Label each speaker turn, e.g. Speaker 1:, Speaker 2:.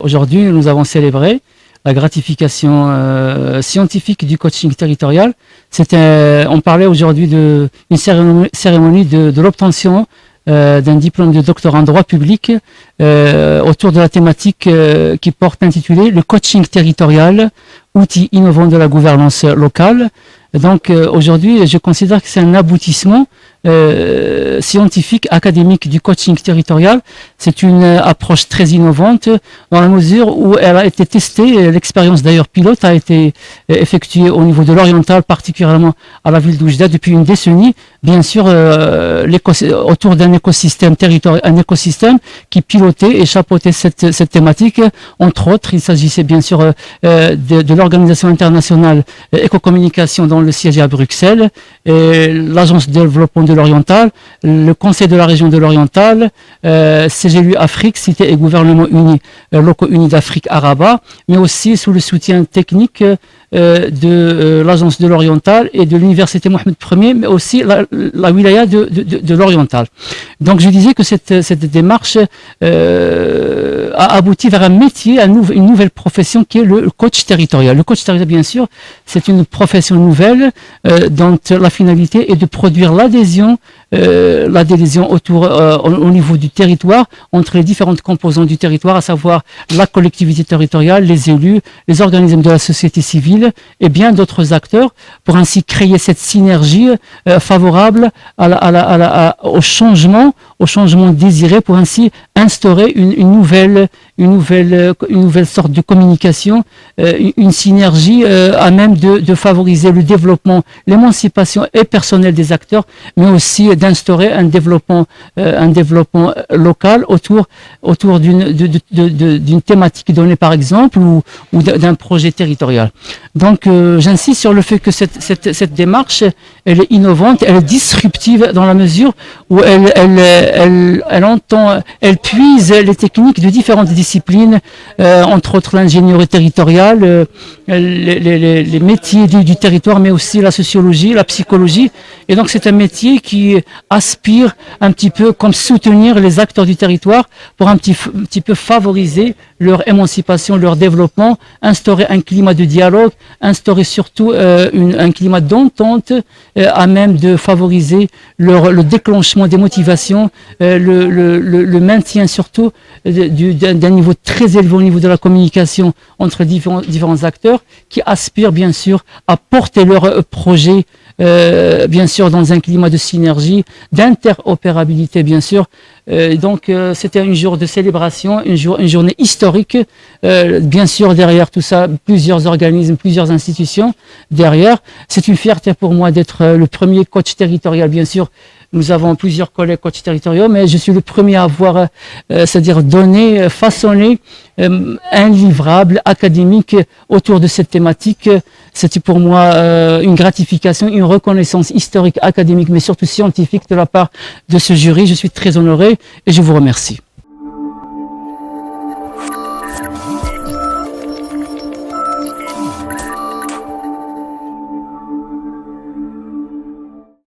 Speaker 1: Aujourd'hui, nous avons célébré la gratification scientifique du coaching territorial. On parlait aujourd'hui d'une cérémonie de l'obtention d'un diplôme de doctorat en droit public autour de la thématique qui porte intitulé le coaching territorial, outils innovants de la gouvernance locale. Donc aujourd'hui, je considère que c'est un aboutissement scientifique, académique du coaching territorial. C'est une approche très innovante dans la mesure où elle a été testée. L'expérience d'ailleurs pilote a été effectuée au niveau de l'oriental, particulièrement à la ville d'Oujda depuis une décennie. Bien sûr, autour d'un écosystème territorial, un écosystème qui pilotait et chapeautait cette thématique. Entre autres, il s'agissait bien sûr de l'organisation internationale Éco-communication dont le siège est à Bruxelles, et l'agence de développement de l'Oriental, le conseil de la région de l'Oriental, CGLU Afrique, cité et gouvernements unis, locaux unis d'Afrique Araba, mais aussi sous le soutien technique de l'agence de l'Oriental et de l'université Mohamed Ier, mais aussi la wilaya de l'Oriental. Donc je disais que cette démarche a abouti vers un métier, une nouvelle profession qui est le coach territorial. Le coach territorial, bien sûr, c'est une profession nouvelle dont la finalité est de produire l'adhésion autour au niveau du territoire, entre les différentes composantes du territoire, à savoir la collectivité territoriale, les élus, les organismes de la société civile et bien d'autres acteurs, pour ainsi créer cette synergie favorable au changement désiré, pour ainsi instaurer une nouvelle sorte de communication, une synergie à même de favoriser le développement, l'émancipation et personnelle des acteurs, mais aussi d'instaurer un développement local autour d'une thématique donnée par exemple ou d'un projet territorial. Donc j'insiste sur le fait que cette démarche, elle est innovante, elle est disruptive dans la mesure où elle puise les techniques de différentes disciplines, entre autres l'ingénierie territoriale, les métiers du territoire, mais aussi la sociologie, la psychologie. Et donc c'est un métier qui aspire un petit peu comme soutenir les acteurs du territoire pour un petit peu favoriser leur émancipation, leur développement, instaurer un climat de dialogue, instaurer surtout un climat d'entente à même de favoriser le déclenchement des motivations, le maintien surtout d'un niveau très élevé au niveau de la communication entre différents acteurs qui aspirent bien sûr à porter leur projet bien sûr dans un climat de synergie, d'interopérabilité bien sûr. Donc c'était un jour de célébration, une journée historique. Bien sûr derrière tout ça, plusieurs organismes, plusieurs institutions derrière. C'est une fierté pour moi d'être le premier coach territorial, bien sûr. Nous avons plusieurs collègues coachs territoriaux, mais je suis le premier à avoir, c'est-à-dire donné, façonné un livrable académique autour de cette thématique. C'était pour moi une gratification, une reconnaissance historique, académique, mais surtout scientifique de la part de ce jury. Je suis très honoré et je vous remercie.